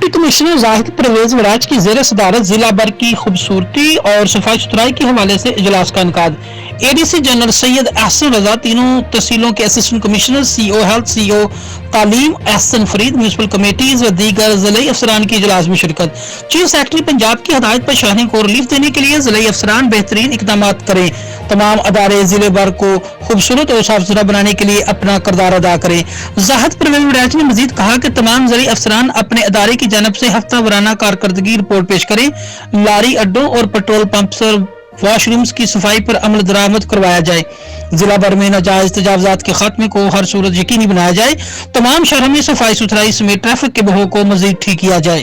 Deputy commissioner Zahid Parvez वराज की जेर सदारत जिला भर की खूबसूरती और सफाई सुथराई के हवाले से इजलास का इनकाद। एडीसी जनरल सैयद एहसन रजा, तीनों तहसीलों के assistant commissioner, CO health, CO तालीम एहसन फरीद, म्यूनसिपल कमेटीज व दीगर जिले अफसरान की इजलास में शिरकत। चीफ सेक्रेटरी पंजाब की हदायत पर शहरी को रिलीफ देने के लिए जिले अफसरान बेहतरीन इकदाम करें। तमाम अदारे जिले भर को खूबसूरत और साफ सुथरा बनाने के लिए अपना किरदार अदा करें। जाहिद परवेज वराज ने मजीद कहा कि तमाम जिले अफसरान अपने अदारे की जानब से हफ्ता वाराना कारकर्दगी रिपोर्ट पेश करें। लारी अड्डों और पेट्रोल पंप और वॉशरूम्स की सफाई पर अमल दरामद करवाया जाए। जिला भर में नाजायज तजावजात के खात्मे को हर सूरत यकीनी बनाया जाए। तमाम शहरों में सफाई सुथराई समेत ट्रैफिक के बहाव को मजीद ठीक किया जाए।